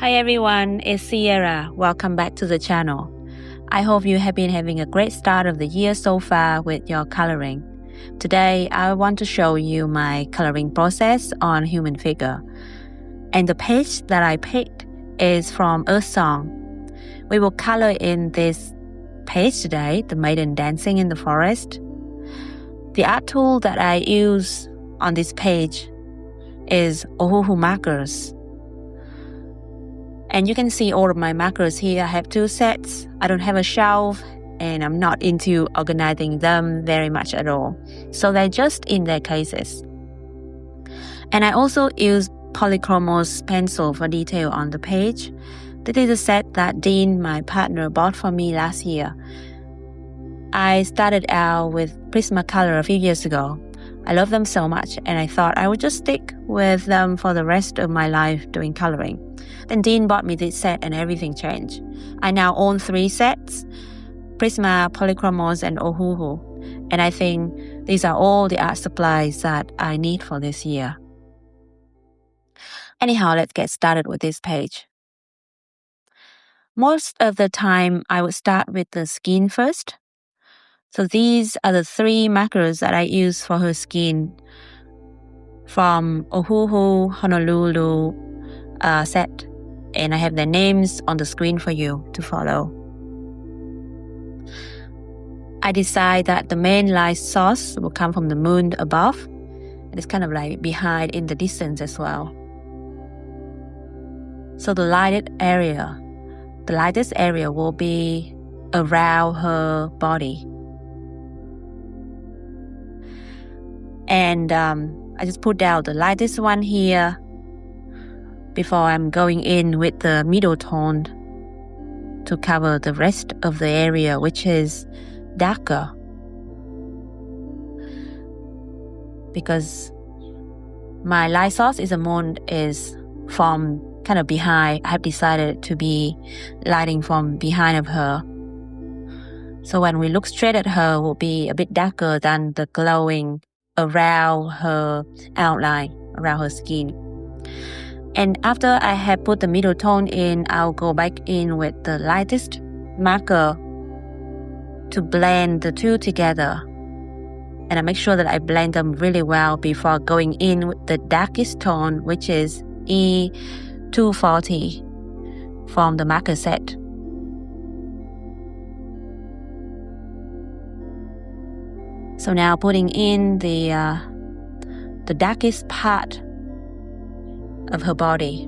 Hi everyone, it's Sierra. Welcome back to the channel. I hope you have been having a great start of the year so far with your coloring. Today, I want to show you my coloring process on human figure. And the page that I picked is from Earthsong. We will color in this page today, the maiden dancing in the forest. The art tool that I use on this page is Ohuhu markers. And you can see all of my markers here. I have two sets. I don't have a shelf and I'm not into organizing them very much at all. So they're just in their cases. And I also use Polychromos pencil for detail on the page. This is a set that Dean, my partner, bought for me last year. I started out with Prismacolor a few years ago. I love them so much and I thought I would just stick with them for the rest of my life doing coloring. Then Dean bought me this set and everything changed. I now own 3 sets, Prisma, Polychromos, and Ohuhu. And I think these are all the art supplies that I need for this year. Anyhow, let's get started with this page. Most of the time, I would start with the skin first. So these are the 3 markers that I use for her skin from Ohuhu, Honolulu set. And I have their names on the screen for you to follow. I decide that the main light source will come from the moon above. And it's kind of like behind in the distance as well. So the lightest area will be around her body. And I just put down the lightest one here before I'm going in with the middle tone to cover the rest of the area, which is darker. Because my light source is from kind of behind. I have decided to be lighting from behind of her. So when we look straight at her, it will be a bit darker than the glowing around her outline, around her skin. And after I have put the middle tone in, I'll go back in with the lightest marker to blend the two together. And I make sure that I blend them really well before going in with the darkest tone, which is E240 from the marker set. So now putting in the darkest part of her body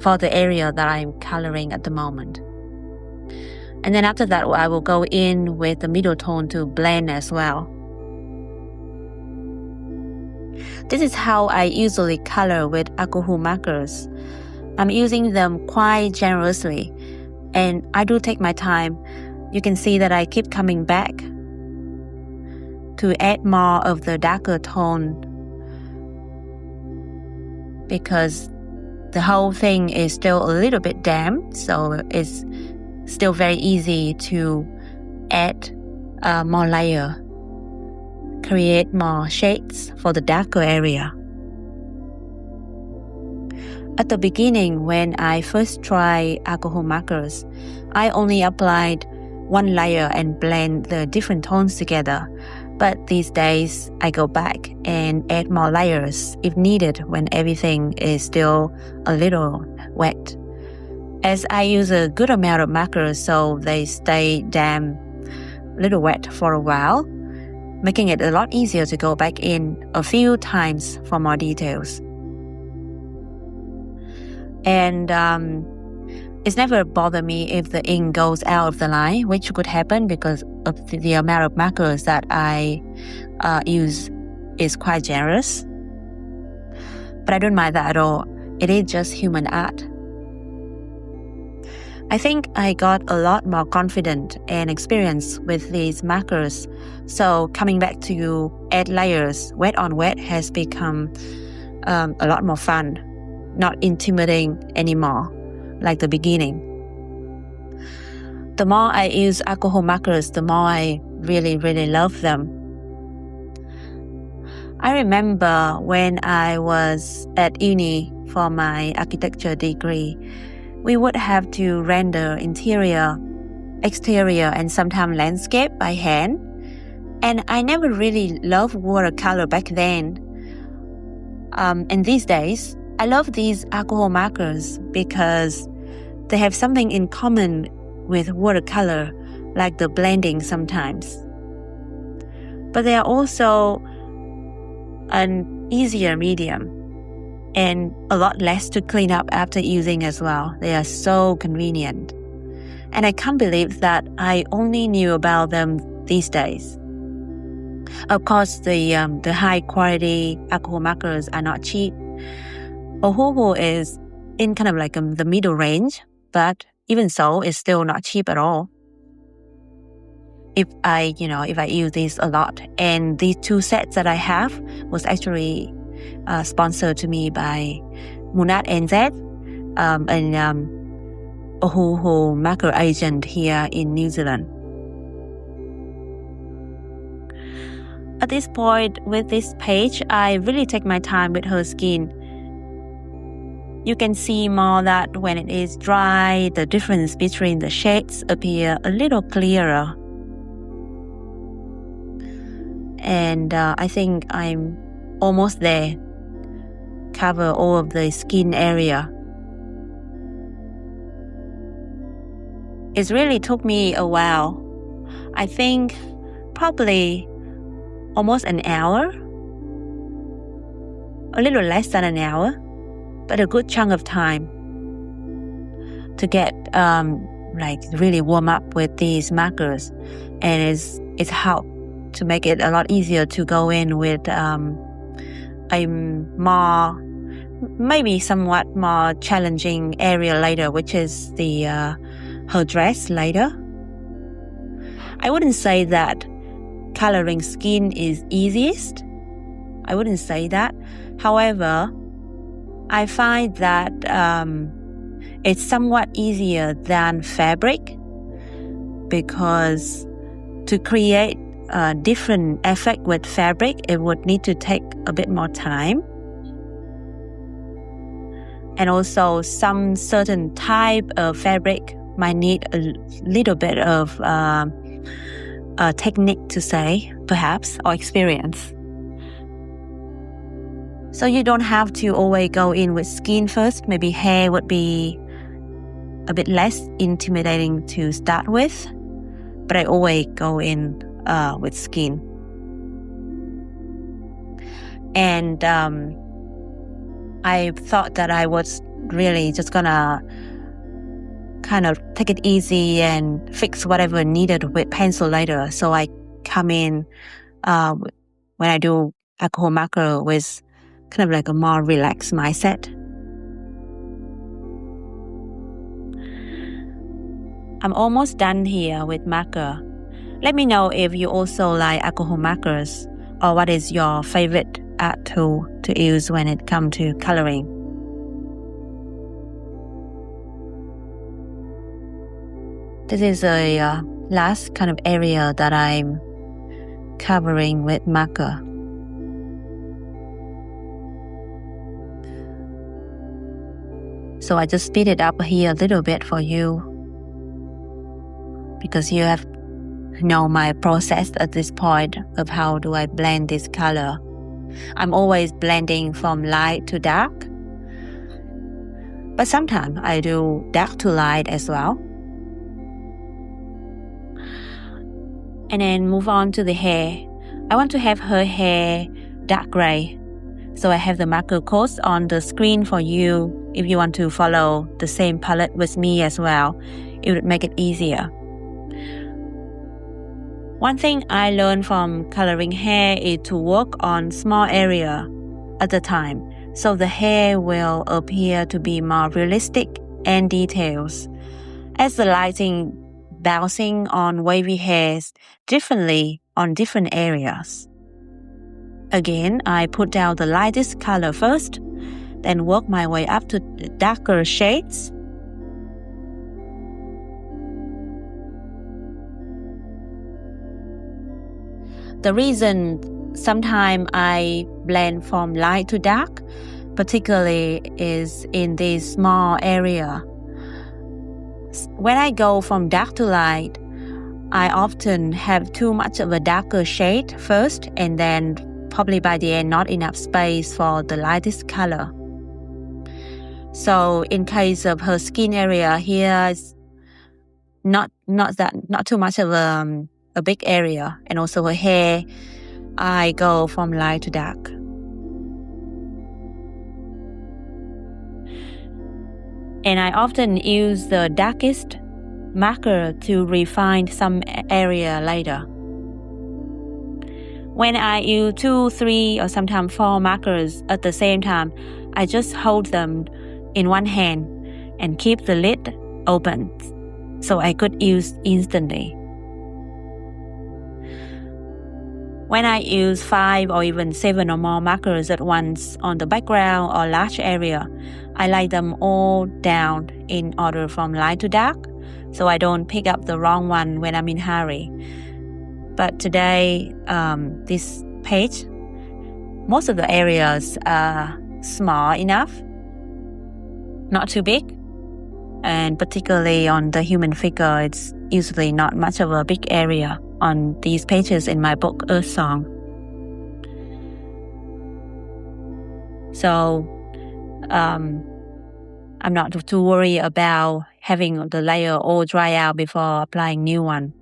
for the area that I'm coloring at the moment. And then after that, I will go in with the middle tone to blend as well. This is how I usually color with Ohuhu markers. I'm using them quite generously and I do take my time. You can see that I keep coming back to add more of the darker tone because the whole thing is still a little bit damp, so it's still very easy to add more layer, create more shades for the darker area. At the beginning, when I first tried alcohol markers, I only applied 1 layer and blend the different tones together. But these days, I go back and add more layers if needed when everything is still a little wet. As I use a good amount of markers so they stay damp, a little wet for a while, making it a lot easier to go back in a few times for more details. And it's never bothered me if the ink goes out of the line, which could happen because of the amount of markers that I use is quite generous. But I don't mind that at all. It is just human art. I think I got a lot more confident and experience with these markers. So coming back to add layers, wet on wet has become a lot more fun, not intimidating anymore like the beginning. The more I use alcohol markers, the more I really love them. I remember when I was at uni for my architecture degree, we would have to render interior, exterior, and sometimes landscape by hand. And I never really loved watercolor back then. And these days, I love these alcohol markers because they have something in common with watercolor, like the blending sometimes. But they are also an easier medium and a lot less to clean up after using as well. They are so convenient. And I can't believe that I only knew about them these days. Of course, the high quality alcohol markers are not cheap. Ohuhu is in kind of like the middle range, but even so, it's still not cheap at all. If I use these a lot. And these two sets that I have was actually sponsored to me by Munat NZ, an Ohuhu marker agent here in New Zealand. At this point with this page, I really take my time with her skin. You can see more that when it is dry, the difference between the shades appear a little clearer. And I think I'm almost there. Cover all of the skin area. It really took me a while. I think probably almost an hour. A little less than an hour, but a good chunk of time to get really warm up with these markers. And it's helped to make it a lot easier to go in with a more, maybe somewhat more challenging area later, which is the her dress later. I wouldn't say that coloring skin is easiest. I wouldn't say that. However, I find that it's somewhat easier than fabric because to create a different effect with fabric, it would need to take a bit more time. And also some certain type of fabric might need a little bit of technique to say, perhaps, or experience. So you don't have to always go in with skin first. Maybe hair would be a bit less intimidating to start with, but I always go in with skin. And I thought that I was really just gonna kind of take it easy and fix whatever needed with pencil later. So I come in when I do alcohol marker with kind of like a more relaxed mindset. I'm almost done here with marker. Let me know if you also like alcohol markers or what is your favorite art tool to use when it comes to coloring. This is a last kind of area that I'm covering with marker. So I just speed it up here a little bit for you because you have know my process at this point of how do I blend this color. I'm always blending from light to dark, but sometimes I do dark to light as well. And then move on to the hair. I want to have her hair dark gray. So I have the marker codes on the screen for you if you want to follow the same palette with me as well. It would make it easier. One thing I learned from coloring hair is to work on small area at a time, so the hair will appear to be more realistic and details. As the lighting bouncing on wavy hairs differently on different areas. Again, I put down the lightest color first, then work my way up to the darker shades. The reason sometimes I blend from light to dark particularly is in this small area. When I go from dark to light, I often have too much of a darker shade first, and then probably by the end not enough space for the lightest color. So in case of her skin area here, it's not too much of a big area, and also her hair, I go from light to dark. And I often use the darkest marker to refine some area later. When I use 2, 3, or sometimes 4 markers at the same time, I just hold them in one hand and keep the lid open so I could use instantly. When I use 5 or even 7 or more markers at once on the background or large area, I lay them all down in order from light to dark, so I don't pick up the wrong one when I'm in a hurry. But today, this page, most of the areas are small enough, not too big, and particularly on the human figure, it's usually not much of a big area on these pages in my book, Earthsong. So, I'm not too worried about having the layer all dry out before applying new one,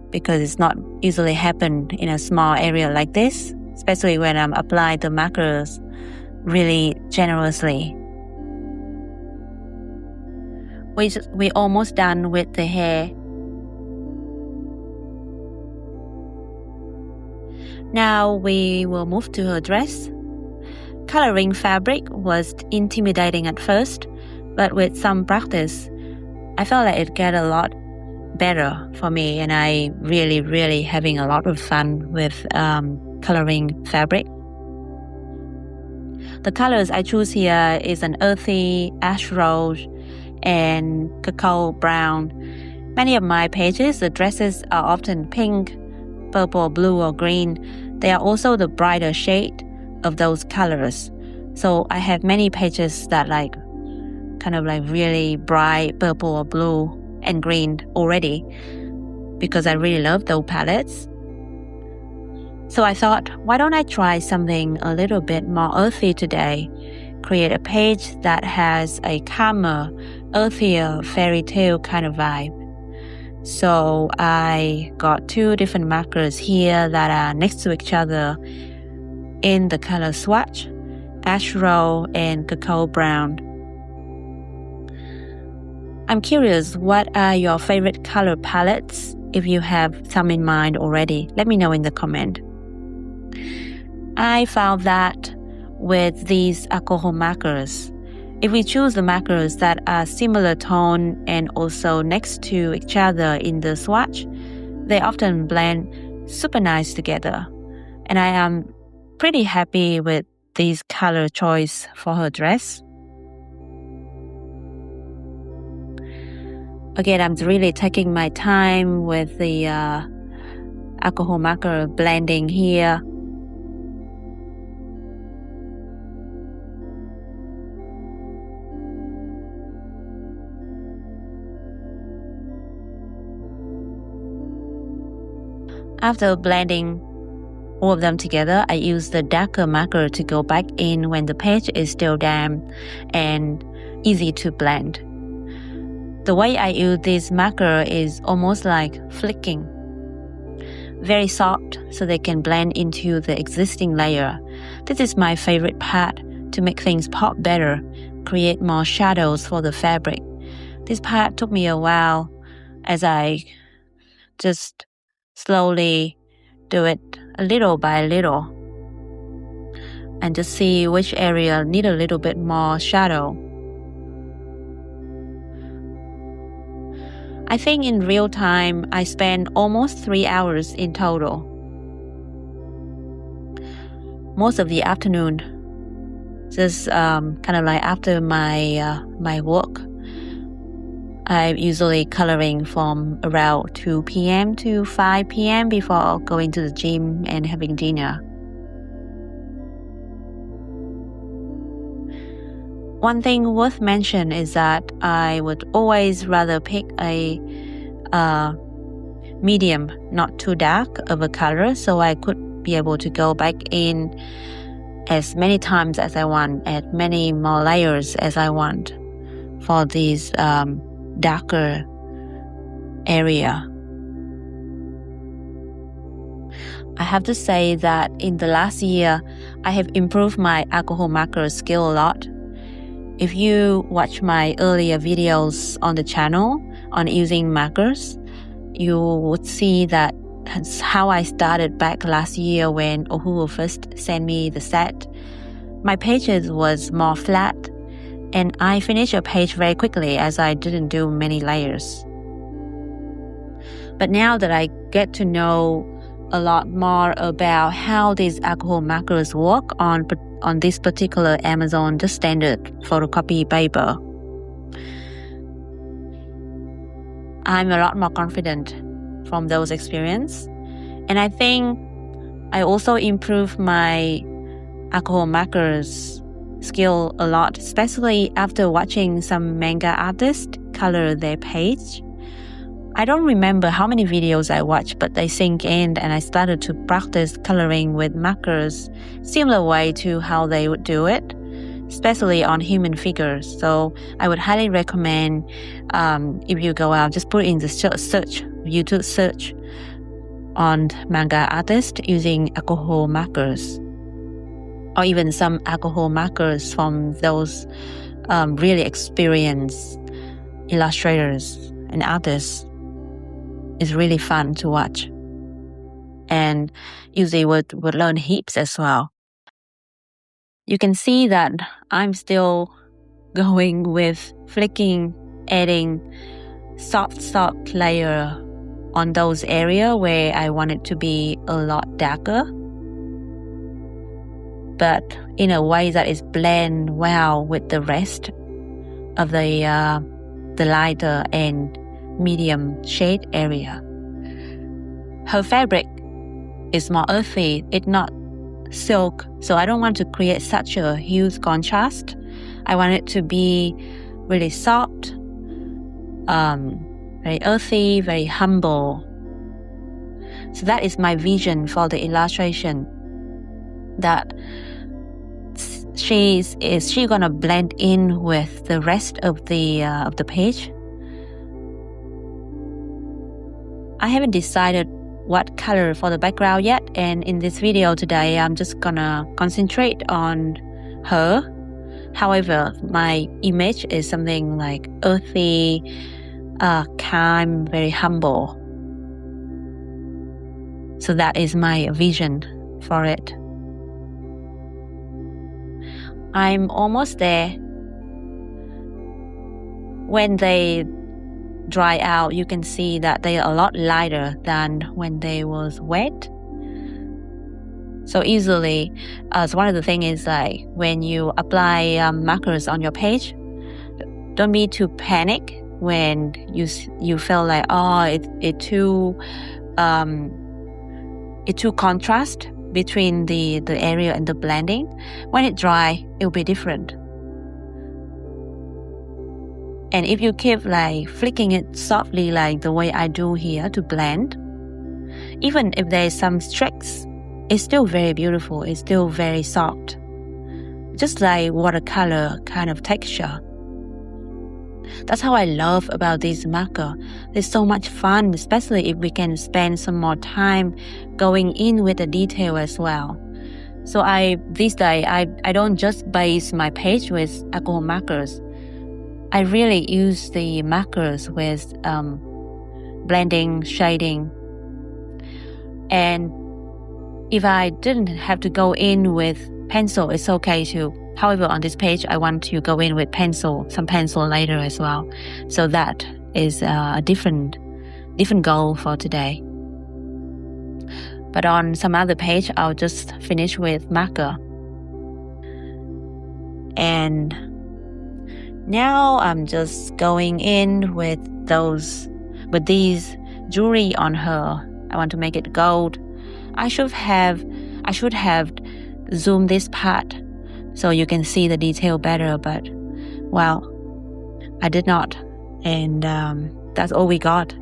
because it's not usually happen in a small area like this, especially when I'm applying the markers really generously. We're almost done with the hair. Now we will move to her dress. Coloring fabric was intimidating at first, but with some practice, I felt like it got a lot better for me, and I really having a lot of fun with coloring fabric. The colors I choose here is an earthy ash rose and cacao brown. Many of my pages, the dresses are often pink, purple, blue, or green. They are also the brighter shade of those colors. So I have many pages that kind of really bright purple or blue and green already, because I really love those palettes. So I thought, why don't I try something a little bit more earthy today? Create a page that has a calmer, earthier fairy tale kind of vibe. So I got 2 different markers here that are next to each other in the color swatch, ash rose and cacao brown. I'm curious, what are your favorite color palettes? If you have some in mind already, let me know in the comment. I found that with these alcohol markers, if we choose the markers that are similar tone and also next to each other in the swatch, they often blend super nice together. And I am pretty happy with this color choice for her dress. Again, I'm really taking my time with the alcohol marker blending here. After blending all of them together, I use the darker marker to go back in when the page is still damp and easy to blend. The way I use this marker is almost like flicking. Very soft, so they can blend into the existing layer. This is my favorite part to make things pop better, create more shadows for the fabric. This part took me a while as I just slowly do it a little by little and just see which area need a little bit more shadow. I think in real time, I spent almost 3 hours in total. Most of the afternoon, just kind of after my work. I'm usually coloring from around 2 p.m. to 5 p.m. before going to the gym and having dinner. One thing worth mentioning is that I would always rather pick a medium, not too dark of a color, so I could be able to go back in as many times as I want, add many more layers as I want for this darker area. I have to say that in the last year, I have improved my alcohol marker skill a lot. If you watch my earlier videos on the channel on using markers, you would see that that's how I started back last year when Ohuhu first sent me the set. My pages was more flat, and I finished a page very quickly as I didn't do many layers. But now that I get to know a lot more about how these alcohol markers work on this particular Amazon, the standard photocopy paper, I'm a lot more confident from those experiences. And I think I also improved my alcohol markers skill a lot, especially after watching some manga artists color their page. I don't remember how many videos I watched, but they sink in and I started to practice coloring with markers similar way to how they would do it, especially on human figures. So I would highly recommend if you go out, just put in the search, YouTube search on manga artist using alcohol markers, or even some alcohol markers from those really experienced illustrators and artists. It's really fun to watch, and usually would learn heaps as well. You can see that I'm still going with flicking, adding soft layer on those areas where I want it to be a lot darker, but in a way that is blend well with the rest of the lighter and medium shade area. Her fabric is more earthy, it's not silk, so I don't want to create such a huge contrast. I want it to be really soft, very earthy, very humble. So that is my vision for the illustration, that she gonna blend in with the rest of the page. I haven't decided what color for the background yet, and in this video today I'm just gonna concentrate on her. However, my image is something like earthy, calm, very humble. So that is my vision for it. I'm almost there. When they dry out, you can see that they are a lot lighter than when they was wet. So easily, so one of the things is like when you apply markers on your page, don't be too panic when you feel like it too contrast between the area and the blending. When it dry, it will be different. And if you keep like flicking it softly like the way I do here to blend, even if there's some streaks, it's still very beautiful, it's still very soft. Just like watercolor kind of texture. That's how I love about this marker. It's so much fun, especially if we can spend some more time going in with the detail as well. So this day, I don't just base my page with alcohol markers. I really use the markers with blending, shading. And if I didn't have to go in with pencil, it's okay too. However, on this page, I want to go in with some pencil later as well. So that is a different goal for today. But on some other page, I'll just finish with marker. And now I'm just going in with these jewelry on her. I want to make it gold. I should have zoomed this part so you can see the detail better, but Well, I did not. And that's all we got.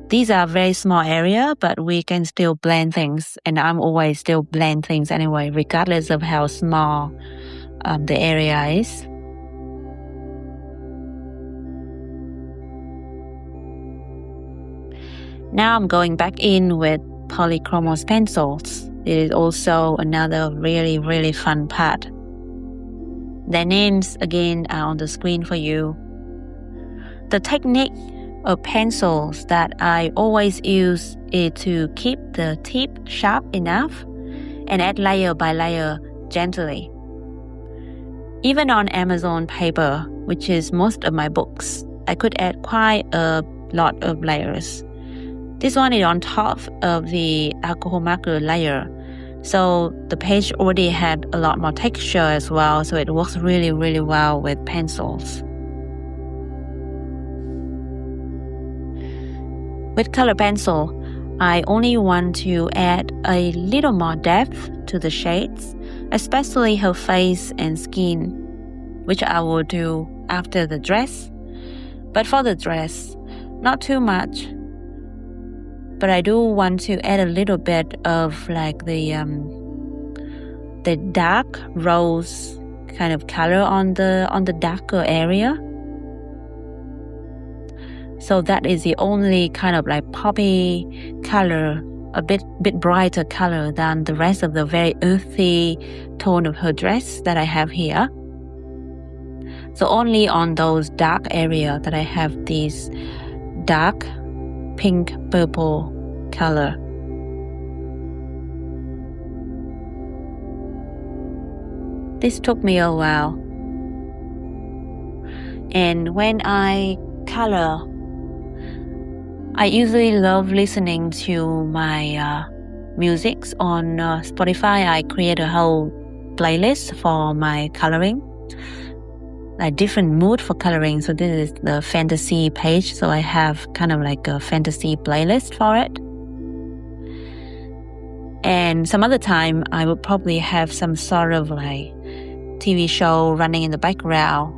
These are very small area, but we can still blend things. And I'm always still blend things anyway, regardless of how small the area is. Now I'm going back in with Polychromos pencils. It is also another really, really fun part. Their names again are on the screen for you. The technique of pencils that I always use is to keep the tip sharp enough and add layer by layer gently. Even on Amazon paper, which is most of my books, I could add quite a lot of layers. This one is on top of the alcohol marker layer, so the page already had a lot more texture as well, so it works really, really well with pencils. With color pencil, I only want to add a little more depth to the shades, especially her face and skin, which I will do after the dress. But for the dress, not too much. But I do want to add a little bit of like the dark rose kind of color on the darker area. So that is the only kind of like poppy color, a bit brighter color than the rest of the very earthy tone of her dress that I have here. So only on those dark area that I have this dark pink purple color. This took me a while. And when I color, I usually love listening to my musics on Spotify. I create a whole playlist for my coloring, like different mood for coloring. So this is the fantasy page. So I have kind of like a fantasy playlist for it. And some other time I would probably have some sort of like TV show running in the background.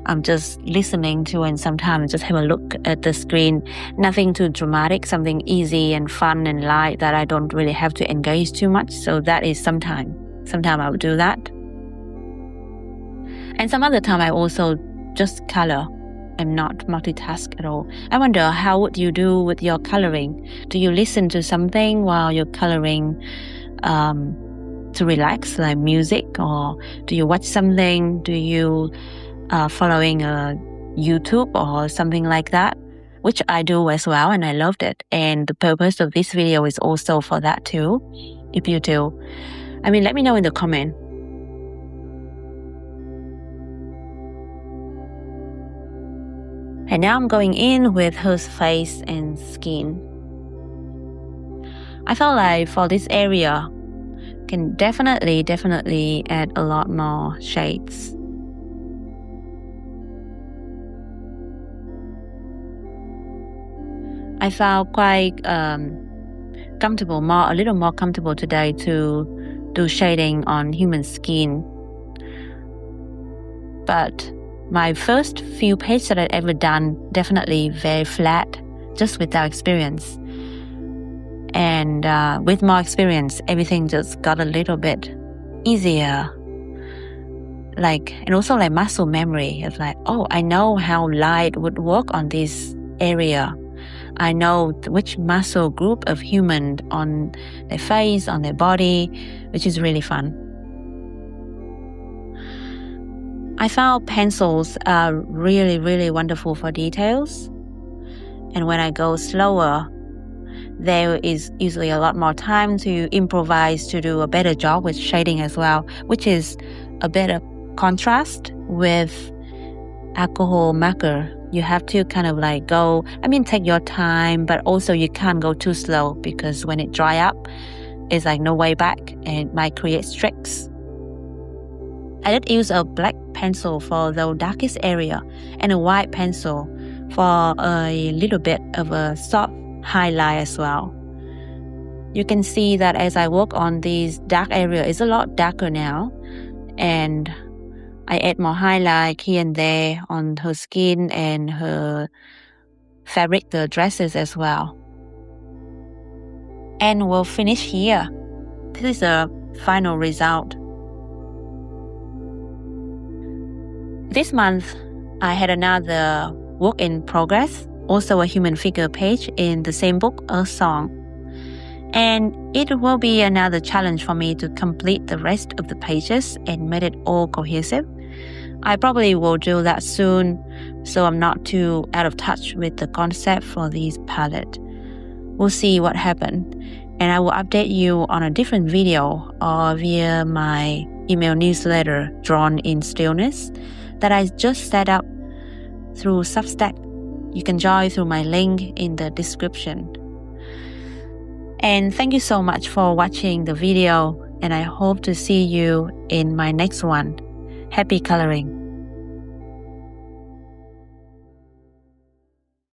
I'm just listening to, and sometimes just have a look at the screen. Nothing too dramatic, something easy and fun and light that I don't really have to engage too much. So that is sometime I would do that. And some other time I also just color. I'm not multitask at all. I wonder, how would you do with your coloring? Do you listen to something while you're coloring to relax, like music? Or do you watch something? Do you following a YouTube or something like that? Which I do as well, and I loved it. And the purpose of this video is also for that too, if you do. I mean, let me know in the comment. And now I'm going in with her face and skin. I felt like for this area, can definitely add a lot more shades. I felt quite comfortable, a little more comfortable today to do shading on human skin. But my first few pages that I've ever done, definitely very flat, just without experience. And with more experience, everything just got a little bit easier. And also like muscle memory of like, oh, I know how light would work on this area. I know which muscle group of human on their face, on their body, which is really fun. I found pencils are really, really wonderful for details. And when I go slower, there is usually a lot more time to improvise to do a better job with shading as well, which is a better contrast with alcohol marker. You have to kind of like take your time, but also you can't go too slow because when it dry up, it's like no way back and it might create streaks. I did use a black pencil for the darkest area and a white pencil for a little bit of a soft highlight as well. You can see that as I work on these dark area, it's a lot darker now, and I add more highlight here and there on her skin and her fabric, the dresses as well. And we'll finish here. This is the final result. This month, I had another work in progress, also a human figure page in the same book, Earthsong. And it will be another challenge for me to complete the rest of the pages and make it all cohesive. I probably will do that soon, so I'm not too out of touch with the concept for this palette. We'll see what happens, and I will update you on a different video or via my email newsletter, Drawn in Stillness, that I just set up through Substack. You can join through my link in the description. And thank you so much for watching the video, and I hope to see you in my next one. Happy coloring!